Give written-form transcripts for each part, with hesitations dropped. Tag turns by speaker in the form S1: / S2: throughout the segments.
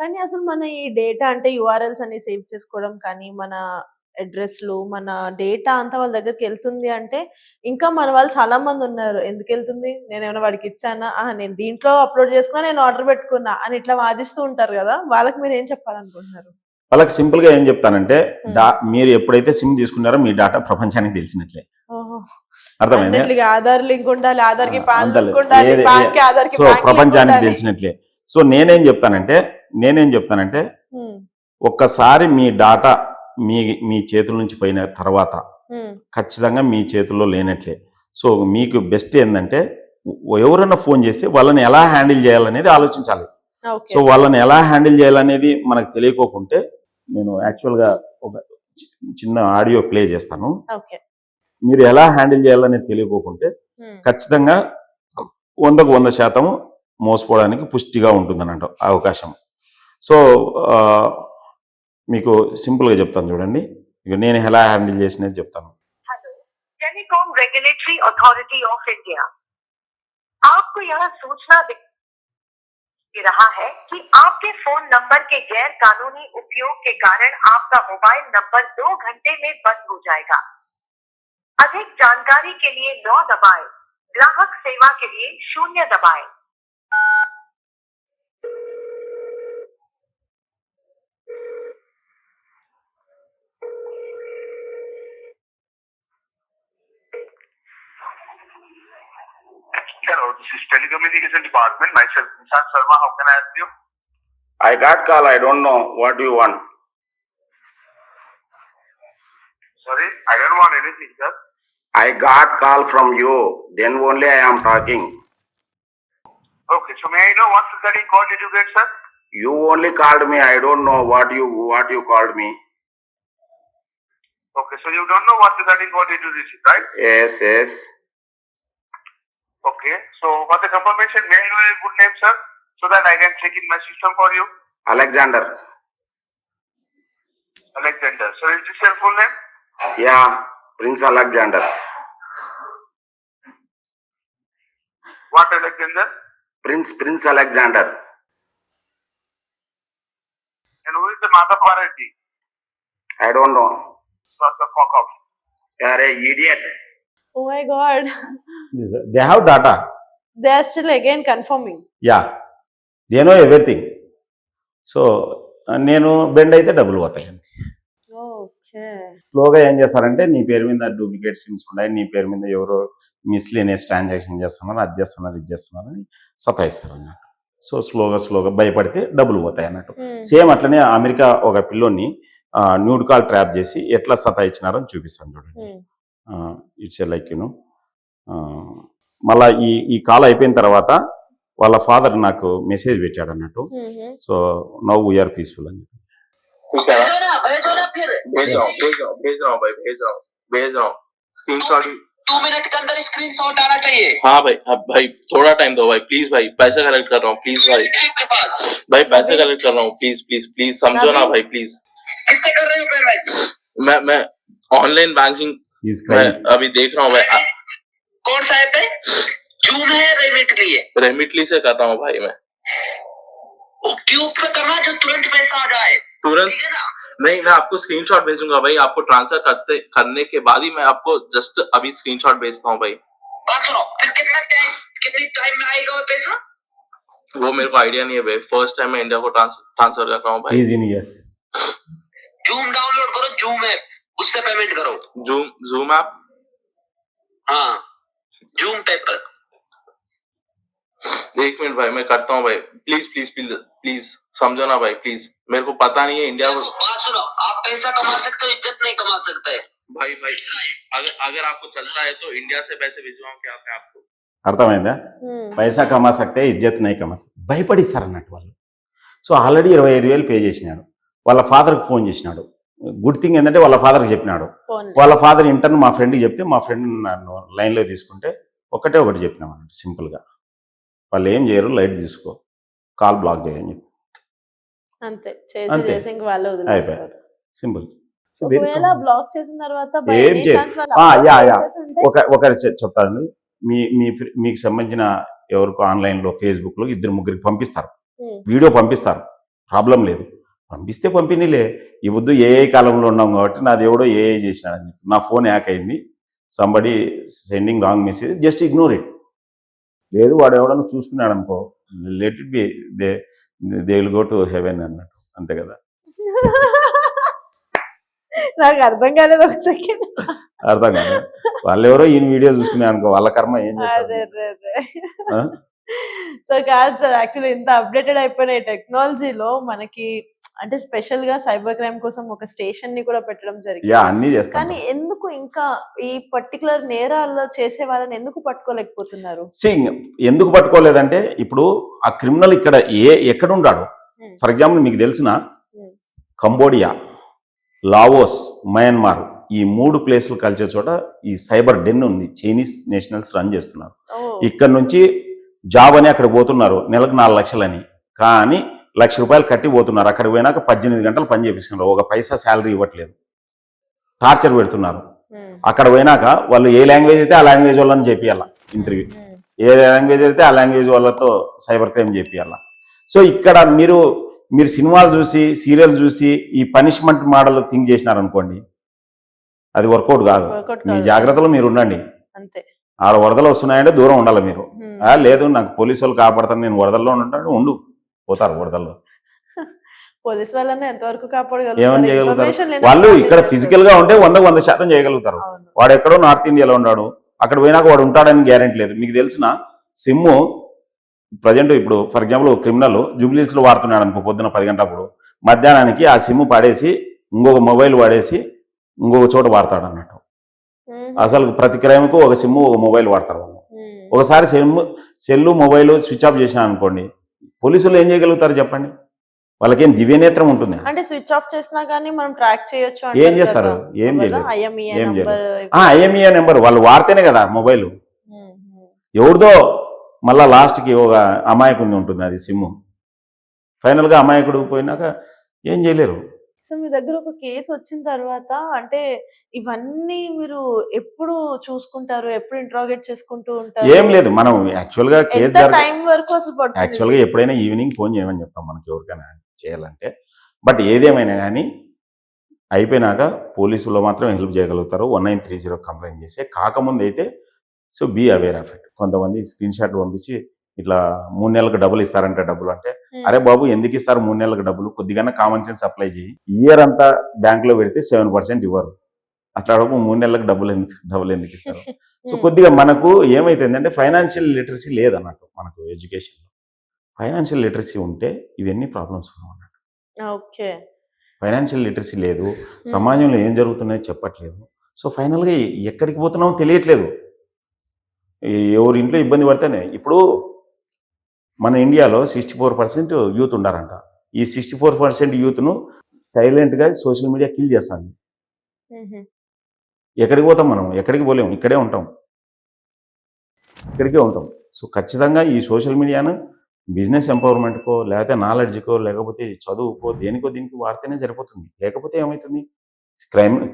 S1: కానీ అసలు మన ఈ డేటా అంటే యూఆర్ఎల్స్ అన్ని సేవ్ చేసుకోవడం కానీ, మన అడ్రెస్‌లు, మన డేటా అంతా వాళ్ళ దగ్గరికెళ్తుంది అంటే, ఇంకా మన వాళ్ళు చాలా మందున్నారు. ఎందుకెళ్తుంది? నేనేమైనా వాడికిచ్చానా? నేను దీంట్లో అప్‌లోడ్ చేసుకున్నా, నేను ఆర్డర్ పెట్టుకున్నా అని ఇట్లా వాదిస్తూ ఉంటారు గదా! వాళ్ళకి మీరేం చెప్పాలనుకుంటున్నారు?
S2: వాళ్ళకి సింపుల్‌గా ఏం చెప్తానంటే, మీరు ఎప్పుడైతే సిమ్ తీసుకున్నారో మీ డాటా ప్రపంచానికి తెలిసినట్లే.
S1: ఓహో!
S2: అర్థమైందా?
S1: అన్నిట్లికి ఆధార్ లింక్ ఉండాలి. ఆధార్‌కి పాన్ లింక్ ఉండాలి. పాన్‌కి ఆధార్‌కి
S2: సో
S1: బ్యాంక్ లింక్
S2: ప్రపంచానికి
S1: ఉండాలి.
S2: తెలిసినట్లే. సో నేనేం చెప్తానంటే ఒక్కసారి మీ డాటా మీ చేతుల నుంచి పోయిన తర్వాత ఖచ్చితంగా మీ చేతుల్లో లేనట్లే. సో మీకు బెస్ట్ ఏంటంటే ఎవరైనా ఫోన్ చేసి వాళ్ళని ఎలా హ్యాండిల్ చేయాలనేది ఆలోచించాలి. సో వాళ్ళని ఎలా హ్యాండిల్ చేయాలనేది మనకు తెలియకోకుంటే నేను యాక్చువల్గా ఒక చిన్న ఆడియో ప్లే చేస్తాను. మీరు ఎలా హ్యాండిల్ చేయాలనేది తెలియకోకుంటే ఖచ్చితంగా 100కు 100% మోసపోవడానికి పుష్టిగా ఉంటుందన్నట్టు అవకాశం. సో మీకు సింపుల్గా చెప్తాను చూడండి. ఇక నేను ఎలా హ్యాండిల్ చేసినది చెప్తాను.
S3: Telecom regulatory authority of India आपको यह सूचना दे रहा है कि आपके फोन नंबर के गैर कानूनी उपयोग के कारण आपका मोबाइल नंबर 2 घंटे में बंद हो जाएगा। अधिक जानकारी के लिए 9 दबाएं। ग्राहक सेवा के लिए 0 दबाएं।
S4: Hello, this is Telecommunication Department. Myself, Nishan Sharma. How can I help you?
S2: I got call. I don't know what you want.
S4: Sorry, I don't want anything, sir.
S2: I got call from you. Then only I am talking.
S4: Okay, so may I know what regarding call did you get, sir?
S2: You only called me. I don't know what you called me.
S4: Okay, so you don't know what regarding call did you receive, right?
S2: Yes.
S4: Okay, so for the confirmation, may I know your good name, sir, so that I can check in my system for you?
S2: Alexander.
S4: Alexander. So is this your full name?
S2: Yeah, Prince Alexander.
S4: What Alexander?
S2: Prince Alexander.
S4: And who is the mother party?
S2: I don't know.
S4: Shut the fuck up.
S2: You are an idiot.
S1: Oh my God.
S2: They have data.
S1: They are still again confirming.
S2: Yeah. They know everything. So, నేను bend అయితే డబ్బులు పోతాయి.
S1: Okay.
S2: స్లోగా ఏం చేస్తారంటే నీ పేరు మీద డూప్లికేట్ సిమ్స్ ఉన్నాయి, నీ పేరు మీద ఎవరో మిస్లీనియస్ ట్రాన్సాక్షన్ చేస్తున్నారు, అది చేస్తున్నారు అని సతాయిస్తారు అన్నట్టు. సో స్లోగా భయపడితే డబ్బులు పోతాయి అన్నట్టు. సేమ్ అట్లనే అమెరికా ఒక పిల్లోని న్యూడ్ కాల్ ట్రాప్ చేసి ఎట్లా సతాయించినారని చూపిస్తాను చూడండి. ఇట్స్ లైక్ మళ్ళా ఈ కాల్ అయిపోయిన తర్వాత వాళ్ళ ఫాదర్ నాకు మెసేజ్ పెట్టాడు అన్నట్టు. సో నౌ వీఆర్ పీస్ఫుల్ అని చెప్పి
S5: भेज रहा हूँ स्क्रीनशॉट 2 मिनट के अंदर स्क्रीनशॉट आना चाहिए। हाँ भाई थोड़ा टाइम दो भाई, प्लीज भाई, पैसे कलेक्ट कर रहा हूँ, प्लीज भाई पैसे कलेक्ट कर रहा हूँ, प्लीज समझो ना भाई, प्लीज। किससे कर रहे हो पेमेंट? मैं ऑनलाइन बैंकिंग मैं अभी देख रहा हूँ भाई। कौन सा ऐप है? जूम है रेमिटली से कर रहा हूँ भाई मैं। क्यों करना जो तुरंत पैसा आ जाए? तुरंत नहीं, मैं आपको स्क्रीनशॉट भेजूंगा भाई, आपको ट्रांसफर करने के बाद ही मैं आपको जस्ट अभी स्क्रीनशॉट भेजता हूँ भाई। बात सुनो, फिर कितने टाइम में आएगा वो पैसा? वो मेरे को आइडिया नहीं है भाई, फर्स्ट टाइम मैं इंडिया को ट्रांसफर कर रहा हूँ भाई।
S3: जूम डाउनलोड करो, जूम ऐप, उससे पेमेंट करो।
S5: Zoom app?
S3: हाँ, जूम पेपर।
S5: एक मिनट भाई, मैं करता हूँ भाई, प्लीज समझो ना भाई, प्लीज। मेरे को पता नहीं है इंडिया।
S3: बात सुनो, आप पैसा कमा सकते हो, इज्जत नहीं कमा सकते।
S5: भाई अगर आपको चलता है तो इंडिया से पैसे भिजवाऊं क्या मैं आपको?
S2: అర్థమైందా? పైసా కమా సక్తే ఇజ్జత్ నై కమా సక్తే. భయపడిస్తారు అన్నట్టు వాళ్ళు. సో ఆల్రెడీ 25,000 పే చేసినాడు. వాళ్ళ ఫాదర్కి ఫోన్ చేసినాడు. గుడ్ థింగ్ ఏంటంటే వాళ్ళ ఫాదర్కి చెప్పినాడు. వాళ్ళ ఫాదర్ ఇంటర్న్ మా ఫ్రెండ్కి చెప్తే మా ఫ్రెండ్ నన్ను లైన్లో తీసుకుంటే ఒకటి చెప్పినాం అన్నట్టు సింపుల్గా. వాళ్ళు ఏం చేయరు, లైట్ తీసుకో, కాల్ బ్లాక్ చేయని చెప్పి అంతే అయిపోయాయి. సింపుల్. ఏం ఒకరి చెప్తాను, మీకు సంబంధించిన ఎవరికో ఆన్లైన్లో ఫేస్బుక్లో 2-3 పంపిస్తారు, వీడియో పంపిస్తారు, ప్రాబ్లం లేదు. పంపిస్తే పంపిణీలే. ఈ వద్దు ఏఐ కాలంలో ఉన్నాం కాబట్టి నా దేవుడో ఏఐ చేసినాడని, నా ఫోన్ హ్యాక్ అయింది, somebody sending wrong message, just ignore it. లేదు వాడు ఎవడన్నా చూసుకున్నాడు అనుకో, let it be, they will go to heaven అన్నట్టు, అంతే కదా.
S1: నాకు అర్థం కాలేదు ఒక సెకండ్.
S2: అర్థం కాదు, వాళ్ళు ఎవరో ఈయన వీడియో చూసుకునే అనుకో, వాళ్ళ కర్మ ఏం చేస్తారు.
S1: సో కాదు సార్, యాక్చువల్లీ ఇంత అప్డేటెడ్ అయిపోయిన టెక్నాలజీలో మనకి అంటే స్పెషల్ గా సైబర్ క్రైమ్ కోసం ఒక స్టేషన్ ని కూడా పెట్టడం జరిగింది.
S2: అన్ని చేస్తాం.
S1: కానీ ఎందుకు ఇంకా ఈ పర్టికులర్ నేరాల్లో చేసే వాళ్ళని ఎందుకు పట్టుకోలేకపోతున్నారు?
S2: ఎందుకు పట్టుకోలేదంటే, ఇప్పుడు ఆ క్రిమినల్ ఇక్కడ ఎక్కడ ఉన్నాడు, ఫర్ ఎగ్జాంపుల్ మీకు తెలిసిన కంబోడియా, లావోస్, మయన్మార్, ఈ 3 ప్లేసులు కలిసే చోట ఈ సైబర్ డెన్ ఉంది. చైనీస్ నేషనల్స్ రన్ చేస్తున్నారు. ఇక్కడ నుంచి జాబ్ అని అక్కడ పోతున్నారు, నెలకు 4 లక్షలని. కానీ ₹1,00,000 కట్టి పోతున్నారు. అక్కడ పోయినాక 18 గంటలు పని చేపిస్తున్నారు, ఒక పైసా శాలరీ ఇవ్వట్లేదు, టార్చర్ పెడుతున్నారు. అక్కడ పోయినాక వాళ్ళు ఏ లాంగ్వేజ్ అయితే ఆ లాంగ్వేజ్ వాళ్ళని చేపియాల ఇంటర్వ్యూ, ఏ లాంగ్వేజ్ అయితే ఆ లాంగ్వేజ్ వాళ్ళతో సైబర్ క్రైమ్ చేపియాల. సో ఇక్కడ మీరు సినిమాలు చూసి, సీరియల్ చూసి ఈ పనిష్మెంట్ మోడల్ థింక్ చేసినారనుకోండి, అది వర్కౌట్ కాదు. మీ జాగ్రత్తలో మీరు ఉండండి.
S1: అంతే.
S2: ఆడ వరదలు వస్తున్నాయంటే దూరం ఉండాలి మీరు. లేదు నాకు పోలీసు వాళ్ళు కాపాడతాను, నేను వరదల్లో ఉంటాను, ఉండు, పోతారు వరదల్లో.
S1: పోలీస్ వాళ్ళని ఎంతవరకు
S2: ఏమని
S1: కాపాడగలుగుతారు?
S2: చేయగలుగుతారు వాళ్ళు? ఇక్కడ ఫిజికల్ గా ఉంటే 100% చేయగలుగుతారు. వాడు ఎక్కడో నార్త్ ఇండియాలో ఉన్నాడు, అక్కడ పోయినాక వాడు ఉంటాడని గ్యారెంటీ లేదు. మీకు తెలిసిన సిమ్ ప్రజెంట్ ఇప్పుడు ఫర్ ఎగ్జాంపుల్ క్రిమినల్ జూబ్లీస్ లో వాడుతున్నాడు అనుకో, పొద్దున 10 గంటలప్పుడు, మధ్యాహ్నానికి ఆ సిమ్ పాడేసి ఇంకొక మొబైల్ వాడేసి ఇంకొక చోట వాడతాడు అన్నట్టు. అసలు ప్రతి క్రైమ్కు ఒక సిమ్, ఒక మొబైల్ వాడతారు వాళ్ళు. ఒకసారి సెల్లు మొబైల్ స్విచ్ ఆఫ్ చేసినా అనుకోండి, పోలీసులు ఏం చేయగలుగుతారు చెప్పండి? వాళ్ళకేం దివ్యనేత్రం ఉంటుంది?
S1: అంటే స్విచ్ ఆఫ్ చేసినా గానీ మనం ట్రాక్ చేయొచ్చు.
S2: ఏం చేస్తారు? ఏం చేయలేదు.
S1: ఏం చేయలేదు.
S2: ఐఎంఈఏ నెంబర్ వాళ్ళు వాడితేనే కదా మొబైల్. ఎవరిదో మళ్ళా లాస్ట్కి ఒక అమాయకుడిని ఉంటుంది అది సిమ్. ఫైనల్ గా అమాయకుడు పోయినాక ఏం చేయలేరు.
S1: సో మీ దగ్గర ఒక కేసు వచ్చిన తర్వాత అంటే ఇవన్నీ మీరు ఎప్పుడు చూసుకుంటారు, ఎప్పుడు ఇంట్రాగేట్ చేసుకుంటూ ఉంటారు?
S2: ఏం లేదు, మనం యాక్చువల్ గా కేసు
S1: టైం వరకు
S2: యాక్చువల్ గా ఎప్పుడైనా ఈవినింగ్ ఫోన్ చేయమని చెప్తాం మనకి ఎవరికైనా చేయాలంటే. బట్ ఏదేమైనా కానీ అయిపోయినాక పోలీసులో మాత్రం హెల్ప్ చేయగలుగుతారు. 1930 కంప్లైంట్ చేసే కాకముందు అయితే so be aware of it. కొంతమంది స్క్రీన్ షాట్ పంపించి ఇట్లా 3 నెలలకు డబ్బులు ఇస్తారంటే, డబ్బులు అంటే అరే బాబు ఎందుకు ఇస్తారు 3 నెలలకు డబ్బులు, కొద్దిగా కామన్ సెన్స్ అప్లై చేయి. ఇయర్ అంతా బ్యాంక్ లో పెడితే 7% ఇవ్వరు, అట్లా 3 నెలలకు డబ్బులు ఎందుకు ఇస్తారు? సో కొద్దిగా మనకు ఏమైతుందంటే ఫైనాన్షియల్ లిటరసీ లేదన్నట్టు. మనకు ఎడ్యుకేషన్ లో ఫైనాన్షియల్ లిటరసీ ఉంటే ఇవన్నీ ప్రాబ్లమ్స్ ఉన్నట్టు.
S1: ఓకే,
S2: ఫైనాన్షియల్ లిటరసీ లేదు, సమాజంలో ఏం జరుగుతున్నాయో చెప్పట్లేదు. సో ఫైనల్ గా ఎక్కడికి పోతున్నామో తెలియట్లేదు. ఎవరి ఇంట్లో ఇబ్బంది పడితేనే. ఇప్పుడు మన ఇండియాలో 64% యూత్ ఉండారంట. ఈ 64% యూత్ను సైలెంట్ గా సోషల్ మీడియా కిల్ చేస్తాను. ఎక్కడికి పోతాం మనం? ఎక్కడికి పోలేము, ఇక్కడే ఉంటాం, ఇక్కడికే ఉంటాం. సో ఖచ్చితంగా ఈ సోషల్ మీడియాను బిజినెస్ ఎంపవర్మెంట్కో, లేకపోతే నాలెడ్జ్కో, లేకపోతే చదువుకో, దేనికో దీనికి వాడితేనే సరిపోతుంది. లేకపోతే ఏమవుతుంది,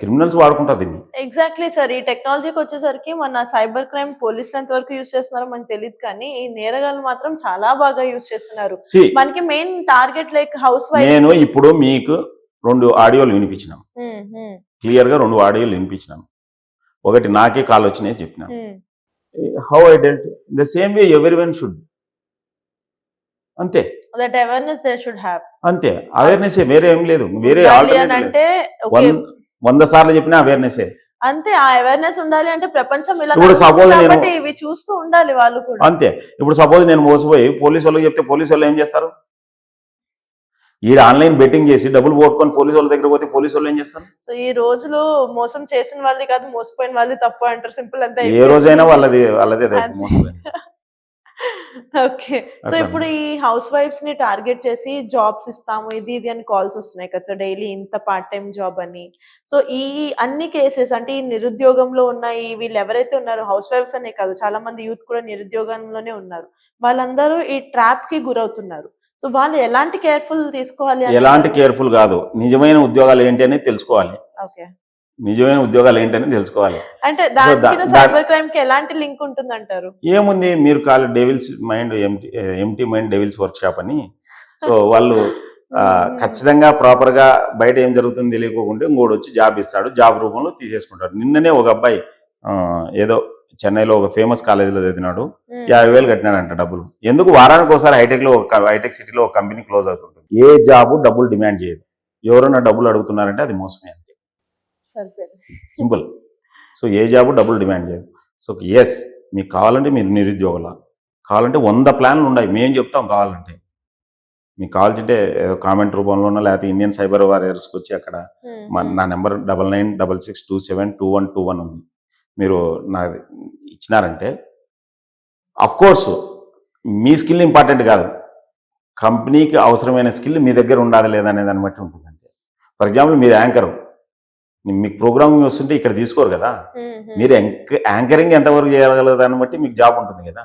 S2: క్రిమినల్స్ వాడుకుంటారు దీన్ని.
S1: Exactly sir. ఈ టెక్నాలజీకి వచ్చేసరికి మన సైబర్ క్రైమ్ పోలీసులు ఎంత వరకు యూజ్ చేస్తున్నారో మనకు తెలియదు, కానీ ఈ నేరగాళ్ళు మాత్రం చాలా బాగా యూజ్ చేస్తున్నారు. మనకి main target like house wife.
S2: నేను ఇప్పుడు మీకు 2 ఆడియోలు వినిపించినాను, క్లియర్ గా 2 ఆడియోలు వినిపించినాను. ఒకటి నాకే కాల్ వచ్చినాయి చెప్పినాను. How I dealt the same way everyone should. అంతే,
S1: that awareness they should have.
S2: అంతే, అవేర్నెస్, వేరే ఏం లేదు. వేరే
S1: అంటే
S2: 100 సార్లు చెప్పినా అవేర్నెస్
S1: అంతే. ఆ అవేర్నెస్ ఉండాలి అంటే ప్రపంచం ఇలా ఇవి చూస్తూ ఉండాలి వాళ్ళు కూడా.
S2: అంతే. ఇప్పుడు సపోజ్ నేను మోసపోయి పోలీసు వాళ్ళకి చెప్తే పోలీసు వాళ్ళు ఏం చేస్తారు? ఈడ ఆన్లైన్ బెట్టింగ్ చేసి డబ్బులు పోగొట్టుకొని పోలీసు వాళ్ళ దగ్గర పోతే పోలీసు వాళ్ళు ఏం చేస్తారు?
S1: సో ఈ రోజులో మోసం చేసిన వాళ్ళది కాదు, మోసపోయిన వాళ్ళది తప్పు అంటారు. సింపుల్ అంతే.
S2: ఏ రోజైనా వాళ్ళదే మోసపోయింది.
S1: ఓకే. సో ఇప్పుడు ఈ హౌస్ వైఫ్స్ ని టార్గెట్ చేసి జాబ్స్ ఇస్తాము ఇది అని కాల్స్ వస్తున్నాయి కదా సార్, డైలీ ఇంత పార్ట్ టైం జాబ్ అని. సో ఈ అన్ని కేసెస్ అంటే ఈ నిరుద్యోగంలో ఉన్నాయి వీళ్ళు ఎవరైతే ఉన్నారో, హౌస్ వైఫ్స్ అనే కాదు చాలా మంది యూత్ కూడా నిరుద్యోగంలోనే ఉన్నారు, వాళ్ళందరూ ఈ ట్రాప్ కి గురవుతున్నారు. సో వాళ్ళు ఎలాంటి కేర్ఫుల్ తీసుకోవాలి?
S2: ఎలాంటి కేర్ఫుల్ కాదు, నిజమైన ఉద్యోగాలు ఏంటి అనేది తెలుసుకోవాలి.
S1: ఓకే,
S2: నిజమైన ఉద్యోగాలు ఏంటని తెలుసుకోవాలి.
S1: అంటే దానికి సైబర్ క్రైమ్ కి ఎలాంటి లింక్ ఉంటుంది అంటారు?
S2: ఏముంది, మీరు call devil's mind empty mind devil's workshop అని. సో వాళ్ళు ఖచ్చితంగా ప్రాపర్గా బయట ఏం జరుగుతుందో తెలియకోకుండా ఇంకోటి వచ్చి జాబ్ ఇస్తాడు, జాబ్ రూపంలో తీసేసుకుంటాడు. నిన్ననే ఒక అబ్బాయి ఏదో చెన్నైలో ఒక ఫేమస్ కాలేజీలో చదివినాడు, 50,000 కట్టినాడంట డబ్బులు. ఎందుకు? వారానికి ఒకసారి హైటెక్ సిటీలో ఒక కంపెనీ క్లోజ్ అవుతుంటుంది. ఏ జాబు డబ్బులు డిమాండ్ చేయదు. ఎవరైనా డబ్బులు అడుగుతున్నారంటే అది మోసమే, అంతే, సింపుల్. సో ఏ జాబు డబ్బులు డిమాండ్ చేయదు. సో ఎస్, మీకు కావాలంటే మీరు నిరుద్యోగుల, కావాలంటే 100 ప్లాన్లు ఉన్నాయి, మేము చెప్తాం. కావాలంటే మీకు కావాల్సింటే కామెంట్ రూపంలోనో లేకపోతే ఇండియన్ సైబర్ వారియర్స్కి వచ్చి అక్కడ నా నెంబర్ 9966272121 ఉంది. మీరు నాకు ఇచ్చినారంటే కోర్స్ మీ స్కిల్ ఇంపార్టెంట్ కాదు, కంపెనీకి అవసరమైన స్కిల్ మీ దగ్గర ఉండాలి లేదా అనే దాన్ని బట్టి ఉంటుంది, అంతే. ఫర్ ఎగ్జాంపుల్ మీరు యాంకర్, మీకు ప్రోగ్రామింగ్ వస్తుంటే ఇక్కడ తీసుకోరు కదా, మీరు యాంకరింగ్ ఎంతవరకు చేయగలరు దాన్ని బట్టి మీకు జాబ్ ఉంటుంది కదా.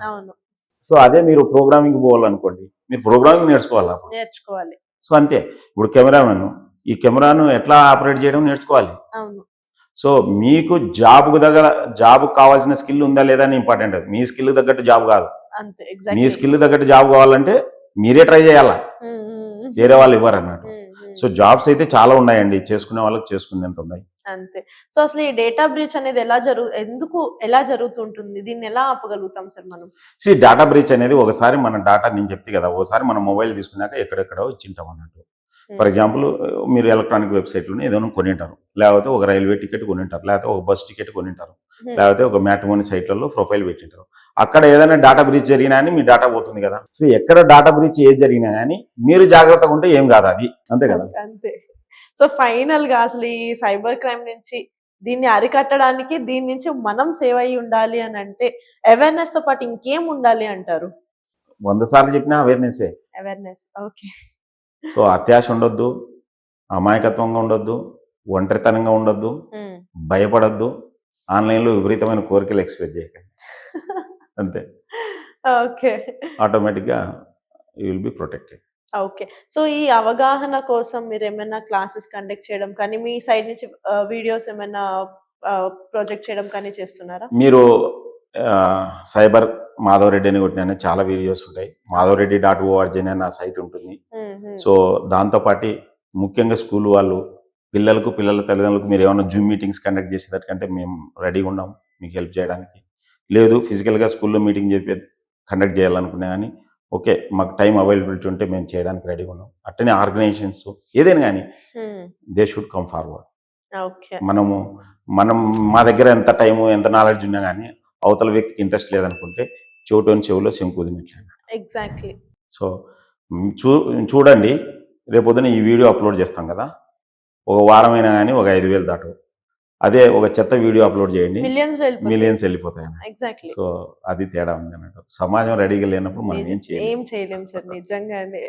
S2: సో అదే మీరు ప్రోగ్రామింగ్ పోవాలనుకోండి, మీరు ప్రోగ్రామింగ్ నేర్చుకోవాలి. సో అంతే. ఇప్పుడు కెమెరామెన్, ఈ కెమెరాను ఎట్లా ఆపరేట్ చేయడం నేర్చుకోవాలి. సో మీకు జాబ్ కావాల్సిన స్కిల్ ఉందా లేదా అని ఇంపార్టెంట్. మీ స్కిల్ తగ్గట్టు జాబ్ కాదు, మీ స్కిల్ తగ్గట్టు జాబ్ కావాలంటే మీరే ట్రై చేయాలా, వేరే వాళ్ళు ఇవ్వరు అన్నట్టు. సో జాబ్స్ అయితే చాలా ఉన్నాయండి, చేసుకునే వాళ్ళకి చేసుకునేంత ఉన్నాయి,
S1: అంతే. సో అసలు ఈ డేటా బ్రీచ్ అనేది ఎలా జరుగుతుంటుంది, దీన్ని ఎలా ఆపగలుగుతాం సార్ మనం?
S2: డేటా బ్రీచ్ అనేది ఒకసారి మన డేటా, నేను చెప్తే కదా, ఒకసారి మన మొబైల్ తీసుకున్నాక ఎక్కడెక్కడో ఇచ్చింటాం అన్నట్టు. ఫర్ ఎగ్జాంపుల్ మీరు ఎలక్ట్రానిక్ వెబ్సైట్లోనే ఏదైనా కొనింటారు, లేకపోతే ఒక రైల్వే టికెట్ కొనింటారు, లేకపోతే ఒక బస్ టికెట్ కొనింటారు, లేకపోతే ఒక మ్యాట్రిమోనీ సైట్లలో ప్రొఫైల్ పెట్టింటారు. అక్కడ ఏదైనా డేటా బ్రీచ్ జరిగినా అని మీ డేటా పోతుంది కదా. సో ఎక్కడ డేటా బ్రీచ్ ఏది జరిగినా కానీ మీరు జాగ్రత్తగా ఉంటే ఏం కాదు, అది అంతే కదా.
S1: అంతే. సో ఫైనల్ గా అసలు ఈ సైబర్ క్రైమ్ నుంచి దీన్ని అరికట్టడానికి, దీని నుంచి మనం సేవ్ అయ్యి ఉండాలి అని అంటే అవేర్నెస్ తో పాటు ఇంకేం ఉండాలి అంటారు?
S2: 100 సార్లు చెప్పినా అవేర్నెస్.
S1: ఓకే.
S2: సో అత్యాశ ఉండొద్దు, అమాయకత్వంగా ఉండొద్దు, ఒంటరితనంగా ఉండొద్దు, భయపడద్దు, ఆన్లైన్లో విపరీతమైన కోరికలు ఎక్స్ప్రెస్ చేయకండి, అంతే.
S1: ఓకే.
S2: ఆటోమేటిక్గా you will be protected.
S1: Okay. So ఈ అవగాహన కోసం మీరు ఏమైనా క్లాసెస్ కండక్ట్ చేయడం కానీ, మీ సైడ్ నుంచి వీడియోస్ ఏమైనా ప్రొజెక్ట్ చేయడం కానీ చేస్తున్నారా?
S2: మీరు సైబర్ మాధవరెడ్డి అని కొట్టిన చాలా వీడియోస్ ఉంటాయి. madhavreddy.org అనే నా సైట్ ఉంటుంది. సో దాంతోపాటు ముఖ్యంగా స్కూల్ వాళ్ళు పిల్లల తల్లిదండ్రులకు మీరు ఏమైనా జూమ్ మీటింగ్స్ కండక్ట్ చేసేటట్టుకంటే మేము రెడీగా ఉన్నాం మీకు హెల్ప్ చేయడానికి. లేదు ఫిజికల్గా స్కూల్లో మీటింగ్ కండక్ట్ చేయాలనుకున్నా కానీ ఓకే, మాకు టైం అవైలబిలిటీ ఉంటే మేము చేయడానికి రెడీగా ఉన్నాం. అట్టనే ఆర్గనైజేషన్స్ ఏదైనా కానీ దే షుడ్ కమ్ ఫార్వర్డ్. మనం మా దగ్గర ఎంత టైము ఎంత నాలెడ్జ్ ఉన్నా కానీ అవతల వ్యక్తికి ఇంట్రెస్ట్ లేదనుకుంటే చెవులో శంకుదినట్లే.
S1: ఎగ్జాక్ట్లీ.
S2: సో చూడండి, రేపొద్దున ఈ వీడియో అప్లోడ్ చేస్తాం కదా, ఒక వారమైనా కానీ ఒక 5,000 దాటు. అదే ఒక చెత్త వీడియో అప్లోడ్ చేయండి, మిలియన్స్ వెళ్ళిపోతాయి.
S1: ఎగ్జాక్ట్లీ.
S2: సో అది తేడా ఉంది అన్నట్టు. సమాజం రెడీగా లేనప్పుడు మనం
S1: ఏం చేయలేం సార్, నిజంగానే.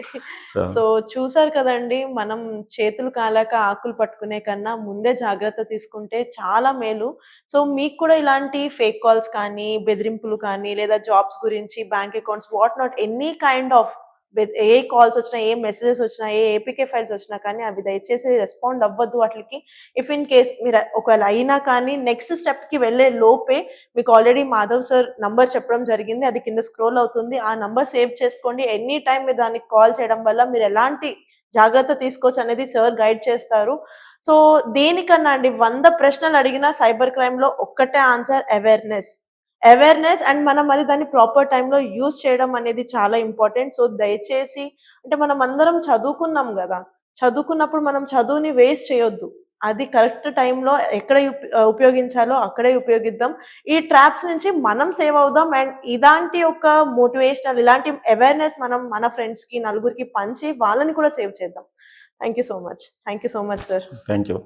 S1: సో చూసారు కదండి, మనం చేతులు కాలాక ఆకులు పట్టుకునే కన్నా ముందే జాగ్రత్త తీసుకుంటే చాలా మేలు. సో మీకు కూడా ఇలాంటి ఫేక్ కాల్స్ కానీ, బెదిరింపులు కానీ, లేదా జాబ్స్ గురించి, bank accounts, what not, any kind of A calls వచ్చినా, ఏ మెసేజెస్ వచ్చినా, ఏ ఏపీకే ఫైల్స్ వచ్చినా కానీ అవి దయచేసి రెస్పాండ్ అవ్వద్దు వాటికి. ఇఫ్ ఇన్ కేస్ మీరు ఒకవేళ అయినా కానీ నెక్స్ట్ స్టెప్కి వెళ్ళే లోపే మీకు ఆల్రెడీ మాధవ్ సార్ నంబర్ చెప్పడం జరిగింది, అది కింద స్క్రోల్ అవుతుంది. ఆ నంబర్ సేవ్ చేసుకోండి. ఎనీ టైం మీరు దానికి కాల్ చేయడం వల్ల మీరు ఎలాంటి జాగ్రత్త తీసుకోవచ్చు అనేది సార్ గైడ్ చేస్తారు. సో దేనికన్నా అండి 100 ప్రశ్నలు అడిగినా సైబర్ క్రైమ్లో ఒక్కటే ఆన్సర్, అవేర్నెస్ అండ్ మనం అది దాన్ని ప్రాపర్ టైంలో యూజ్ చేయడం అనేది చాలా ఇంపార్టెంట్. సో దయచేసి, అంటే మనం అందరం చదువుకున్నాం కదా, చదువుకున్నప్పుడు మనం చదువుని వేస్ట్ చేయొద్దు. అది కరెక్ట్ టైంలో ఎక్కడ ఉపయోగించాలో అక్కడే ఉపయోగిద్దాం. ఈ ట్రాప్స్ నుంచి మనం సేవ్ అవుదాం. అండ్ ఇలాంటి ఒక మోటివేషనల్, ఇలాంటి అవేర్నెస్ మనం మన ఫ్రెండ్స్కి, నలుగురికి పంచి వాళ్ళని కూడా సేవ్ చేద్దాం. Thank you so much sir.
S2: Thank you.